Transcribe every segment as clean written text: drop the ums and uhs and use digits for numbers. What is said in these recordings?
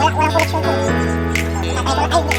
walang connection to. So, tatay ko lang, ay, hindi.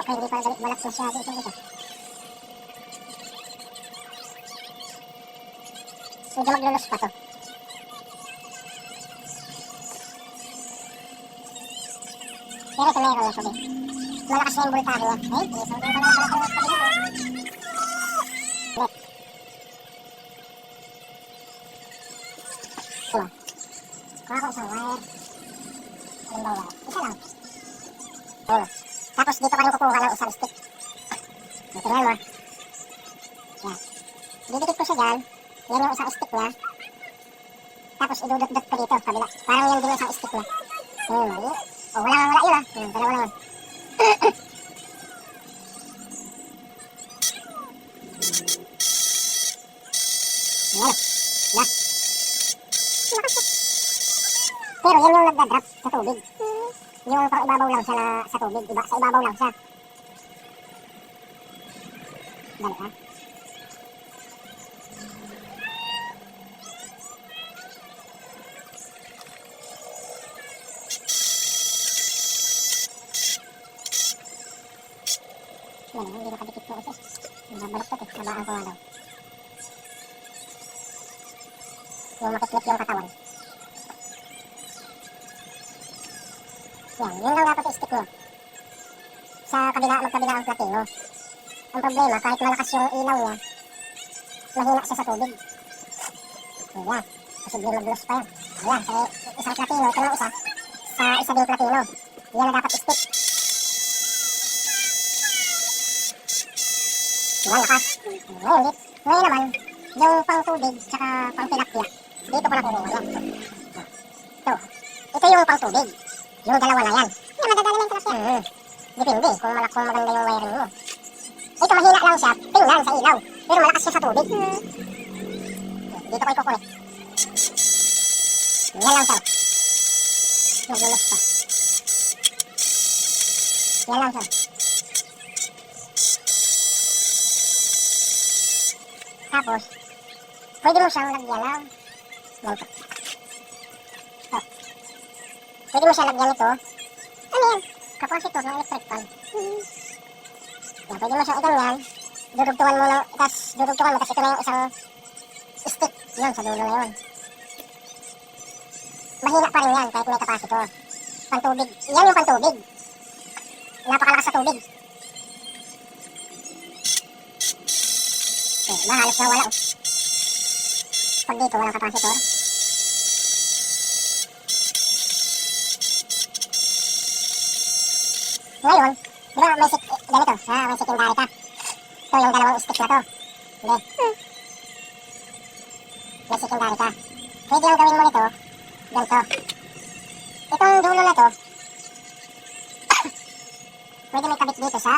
Ay, hindi pa balak masyado ito. Medyo maglulus pa to. Pero ito meron na sabi. Malakas na yung voltahe niya. Ay, isang pala pala pala pala pala. Net. Ano? Kuha ko isang wire. Ilang wire? Isa lang. Ayun. Tapos dito ka rin kukuha ng isang stick. Tingnan mo. Yan. Didikit ko siya dyan. Yan yung isang stick niya. Tapos idudot-dot ko dito, kabila. Parang yan din yung isang stick niya. Mali. O, wala yun ah. Dalawa naman. Yan. Na. Pero yan yung nagda-drop sa tubig. Yung pang ibabaw lang siya sa tubig, diba? Sa ibabaw lang siya. Dali ha? Yan, hindi nakadikit ko ito. Nabaluktot eh, nabaan ko nga daw. Yung makiklip yung katawan. Yan, yun lang dapat i-stick mo. Sa kabila, magkabila ang platino. Ang problema, kahit malakas yung ilaw niya, mahina siya sa tubig. Ayan, posible mag-loss pa yan. Ayan, sa isang platino, ito lang isa. Sa isa ding platino, yan na dapat i-stick. Yan, lakas. Ngayon naman, yung pang tubig, tsaka pang tilapia, dito ko nakukuha yan. Ito yung pang tubig. Yung dalawa na yan. Yan, madadala yung tilapia. Depende kung maganda yung wiring mo. Ito mahina lang siya, tingnan sa ilaw. Pero malakas siya sa tubig. Dito ko ikukulit. Yan lang siya. Naglulos pa. Yan lang siya. Tapos, pwede mo siyang lagyan ng ganito. Ito. Pwede mo siyang lagyan ito. Ano yan? Capacitor ng electric fan. Yan, pwede mo siyang iganyan. Dudugtungan mo lang, tapos dudugtungan mo, tapos ito na yung isang stick. Yun, sa dulo na yun. Mahina pa rin yan, kahit may capacitor. Pantubig. Yan yung pantubig. Napakalakas sa tubig. Okay, halos na wala. Pag dito, walang capacitor. Ngayon, di ba may ganito, may secondary ka. Ito yung dalawang stick na to. Hindi. May secondary ka. Pwede yung gawin mo nito, ganito. Itong dulo na to, pwede may kabit dito sa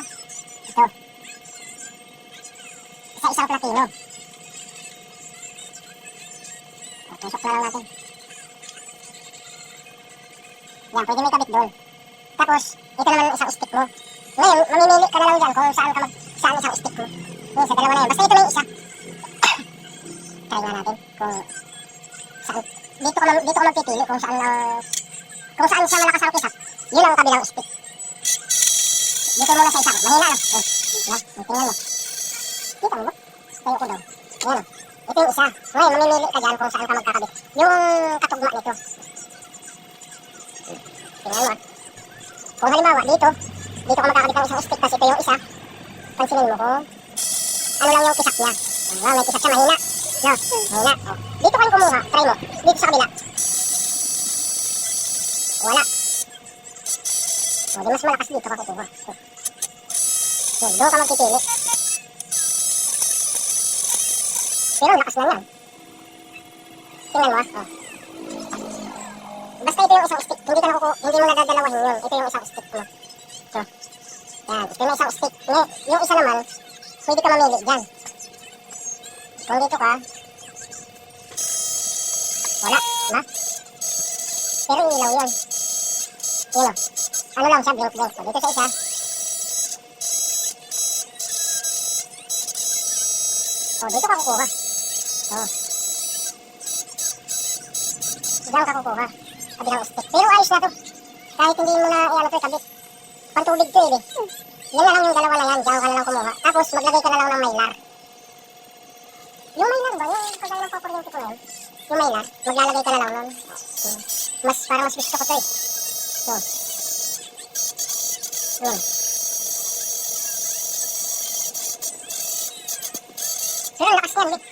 ito. Sa isang platino. Tusok na lang natin. Yan, pwede may kabit doon. Tapos, ito naman isang stick mo. Ngayon, mamimili ka na lang dyan kung saan isang stick mo. Yun, sa dalawa na yun. Basta ito na yung isa. Try nga natin kung saan. Dito ka magpipili kung saan siya malakas ang kisap. Yun ang kabilang stick. Dito muna sa isa. Mahina na. Yan, tingnan mo. Kita mo ba? Tayo ko daw. Yan o. Ito yung isa. Ngayon, mamimili ka dyan kung saan ka magkakabit. Yung katugma nito. Tingnan mo. Kung halimbawa, dito ka magkakabit ng isang stick, kasi ito yung isa. Pansinin mo kung ano lang yung kisap niya. May kisap siya, mahina. No, mahina. Oh. Dito kayo kumuha. Try mo. Dito sa kabila. Wala. Di mas malakas dito ka kukuha. Yun, doon ka magpipili. Pero lakas na yan. Tingnan mo. Oh. Basta ito yung isang stick. Hindi mo nadadalawahin yun. Ito yung isang stick mo. So, yan. Ito yung isang stick. Yung isa naman, pwede ka mamili dyan. Kung dito ka, wala. Na? Pero yung ilaw yun. Yun o. Ano lang siya, blink-blink. Dito sa isa. O, dito ka kukuha. O. Diyan ka kukuha. Kabilang stick. Pero ayos na to. Kahit hindi mo na i-ano to, kabit. Pantubig to eh. Yan na lang yung dalawa na yan. Diyan ka na lang kumuha. Tapos maglagay ka na lang ng mylar. Yung mylar ba? Yung kagaya ng paparyente ko ngayon. Yung mylar. Maglalagay ka na lang nun. Parang mas gusto ko to eh. So. Yun. Pero ang lakas niyan, Vic.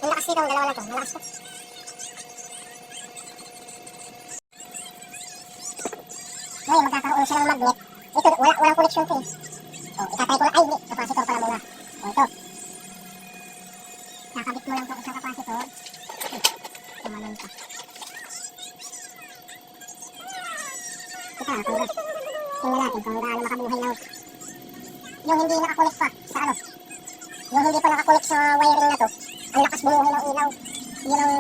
Ang lakas dito ang dalawa na to. Malakas to. Ngayon, magkakaroon siya ng magnet. Ito, walang connection to eh. O, itatry ko na. Ay, hindi. Capacitor pala muna. O, ito. Nakabit mo lang ito sa capacitor. Tumalon pa. Ito, congrats. Tingnan natin kung gaano makabuhay na. Yung hindi nakakulik pa sa ano. Yung hindi pa nakakulik sa wiring na to. Ang lakas bumuhay ng ilaw. Yun ang...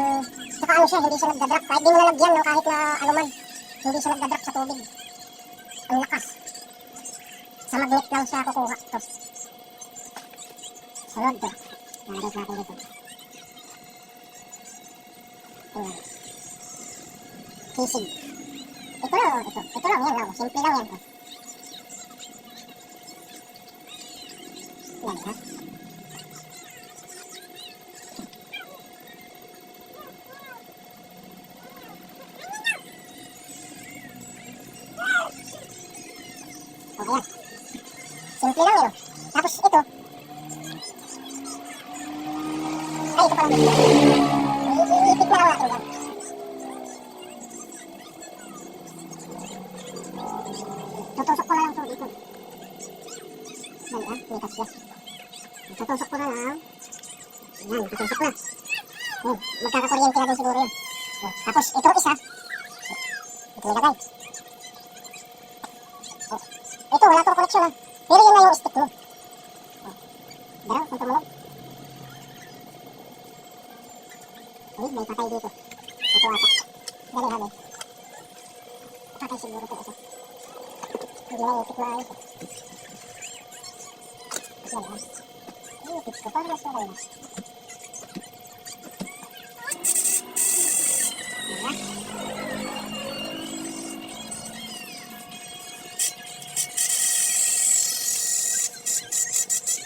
Saka ano siya, hindi siya nagdadrop. Kahit di mo nalagyan, no, kahit na ano man. Hindi siya nagdadrop sa tubig. Ang lakas. Sa magnet lang siya kukuha. Ito. Sunod to. Nalagay natin dito. Ayan. Kisig. Ito lang, ito. Ito lang, yan lang. Simple lang yan. Yan, ha? ito pa lang dito. Iipit na lang natin dyan. Tutusok ko na lang ito dito. Dali may kasya. Tutusok ko na lang. Yan, tutusok na. Magkakakuryente na din siguro yun. Tapos itong isa, ito nilagay. Ito, wala itong connection pero yun na yung stick mo. Daraw, kung tumulog. Uy, may patay dito. Ito ata. Dali, habi. Patay siguro ito isa. Hindi na yung stick na ayos. Yan, Yung stick ko, parang mas nalay na.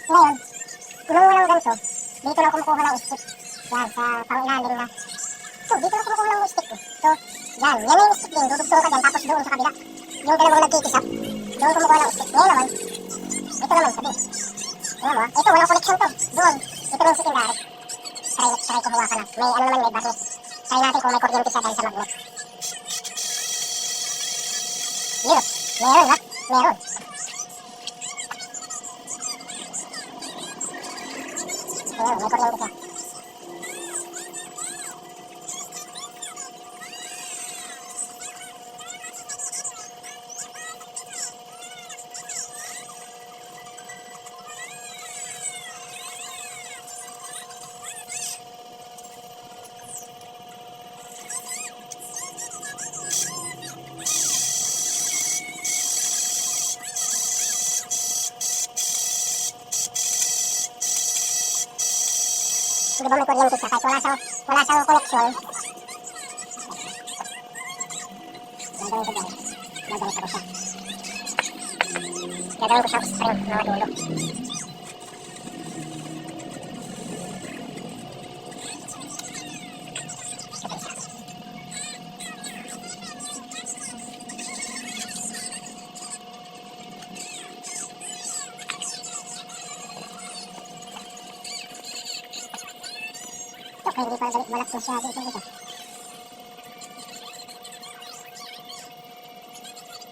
Ngayon, kung walang ganito, dito lang kumukuha ng stick. Yan, sa pang-ilalim na. So, dito lang kumukuha ng stick. So, yan yung stick din. Dudugtong ka dyan, tapos doon sa kabila. Yung dalawang nagkikisap, doon kumukuha ng stick. Ngayon naman, ito naman sabi. Tingnan mo, ito walang connection to. Doon, ito yung stick direct. Try ko hawakan na. May ano naman, may battery. Try natin kung may kuryente siya dahil sa magnet. Yun, meron na. Meron. Ayan, may kuryente siya. Di ba may kuryente siya kahit wala siyang connection. Gagawin ko dyan. Gagawin ko siya. Gagawin ko siya spring mga dulo. Kaya hindi pa balak na siya dito dito.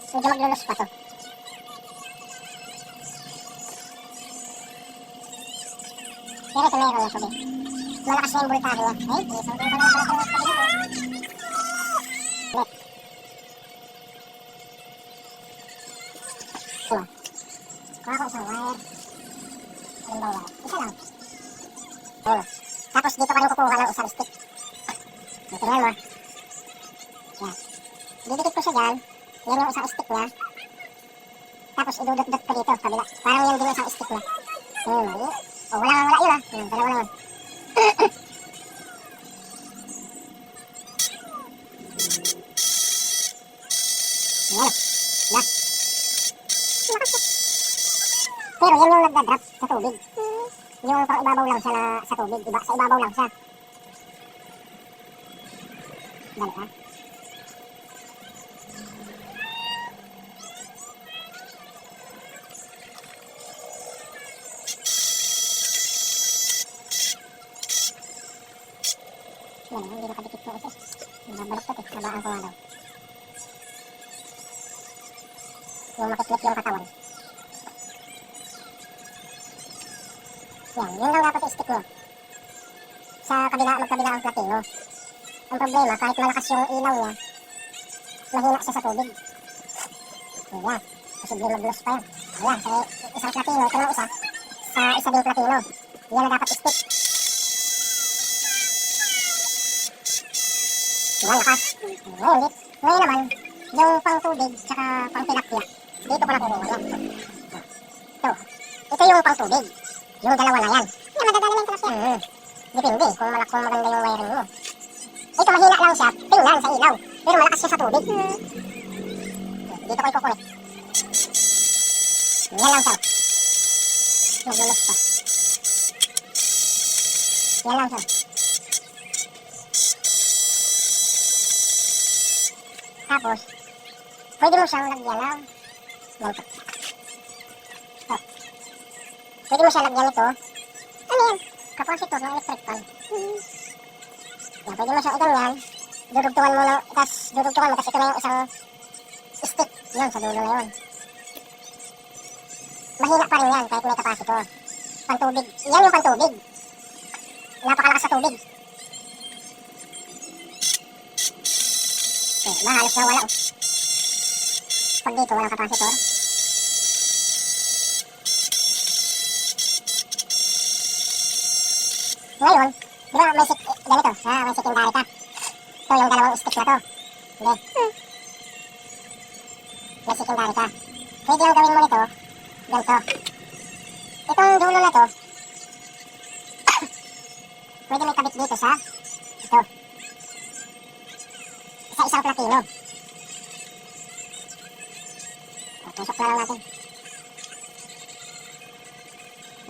Medyo maglulus pa to. Pero ito meron na sabi. Malakas na yung voltahe niya. Eh, isang doon pa lang pala sa kabila. Net. Ito. Kuha ko isang wire. Ilang ba wire? Isa lang. Ayun. Tapos dito ka rin kukuha ng isang stick. Tingnan mo. Yan. Didikit ko siya dyan. Yan yung isang stick niya. Tapos idudot-dot ko dito, kabila. Parang yan din yung isang stick niya. Mali. O, wala yun dalawa naman. Yan. Yan. Pero yan yung nagda-drop sa tubig. Yung pang ibabaw lang siya sa tubig, iba, sa ibabaw lang siya. Dali ha. Yan, hindi nakadikit ko kasi. Nabaluktot eh, nabaan ko nga daw. Yung makiklip yung katawan. Yan, yun lang dapat i-stick mo. Sa kabila, magkabila ang platino. Ang problema, kahit malakas yung ilaw niya, mahina siya sa tubig. Yan, posible mag-loss pa yan. Ayan, sa isang platino, ito lang isa. Sa isa ding platino. Yan na dapat i-stick. Yan, lakas. Ngayon, ngayon naman, yung pang tubig, tsaka pang tilapia, dito ko na kukuha yan. Ito yung pang tubig. Yung dalawa na yan. Hindi, madadala lang tilapia. Depende kung maganda yung wiring mo. Ito mahina lang siya, tingnan sa ilaw. Pero malakas siya sa tubig. Dito ko ikukulit. Yan lang siya. Naglulos pa. Yan lang siya. Tapos, pwede mo siyang lagyan ng ganito. Pwede mo siya lagyan ito. Ano yan? capacitor ng electric fan. Yan, pwede mo siyang iganyan. Dudugtungan mo ng, tapos dudugtungan mo, tapos ito na yung isang stick. Yun, sa dulo na yun. Mahina pa rin yan, kahit may capacitor. Pantubig. Yan yung pantubig. Napakalakas sa tubig. Okay, halos na wala. Pag dito, walang capacitor. Ngayon, di ba may ganito, may secondary ka. Ito yung dalawang stick na to. Hindi. May secondary ka. Pwede yung gawin mo nito, ganito. Itong dulo na to, pwede may kabit dito sa ito. Sa isang platino. Tusok na lang natin.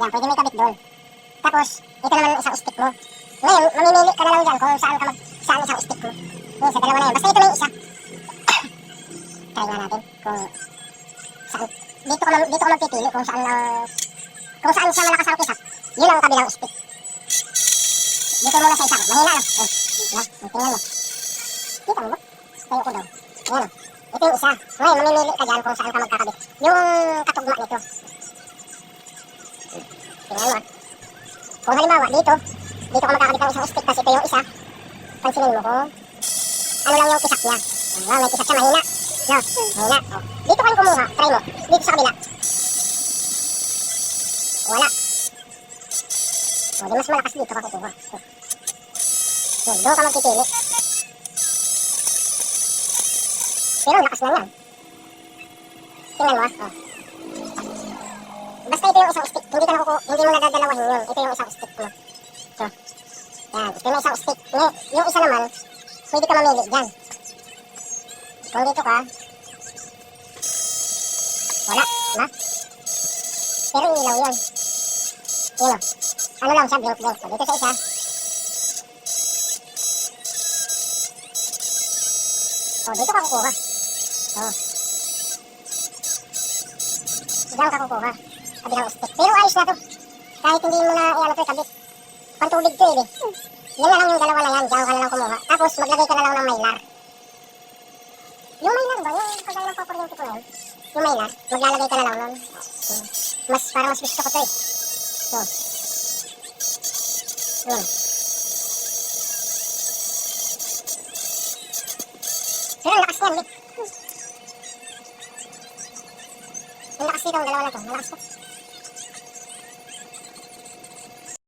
Yan, pwede may kabit doon. Tapos, ito naman isang stick mo. Ngayon, mamimili ka na lang dyan kung saan isang stick mo. Yun, sa dalawa na yun. Basta ito na yung isa. Try nga natin kung saan. Dito ko magpipili kung saan siya malakas ang kisap. Yun ang kabilang stick. Dito muna sa isa. Mahina na. Tingnan mo. Kita mo ba? Tayo ko daw. Ayan o. Ito yung isa. Ngayon, mamimili ka dyan kung saan ka magkakabit. Yung katugma nito. Tingnan mo. Kung halimbawa, dito ka magkakabit ng isang stick, kasi ito yung isa. Pansinin mo kung ano lang yung kisak niya. May kisak siya, mahina. No, mahina. Dito ka yung kumuha. Try mo. Dito sa kabila. Wala. Di mas malakas dito ka kukuha. Doon ka magpipili. Pero lakas lang yan. Tingnan mo basta ito yung isang stick. Hindi mo nadadalawahin yun. Ito yung isang stick mo. So, yan. Ito yung isang stick. Yung isa naman, pwede ka mamili dyan. Kung dito ka, wala. Pero ilaw yun. Yun o. Ano lang siya, blink. So, dito sa isa. Dito ka kukuha. Diyan ka kukuha. Kabilang stick. Pero ayos na to. Kahit hindi mo na iyan ito kabit. Pantubig to eh. Yan na lang yung dalawa na yan. Diyan ka na lang kumuha. Tapos maglagay ka na lang ng mylar. Yung mylar ba? Yung kagaya ng paparyente ko na yun. Yung mylar. Maglalagay ka na lang nun. Para mas gusto ko to eh. So. Yun. Pero ang lakas niyan. Ang lakas nito ang dalawa na to. Malakas to.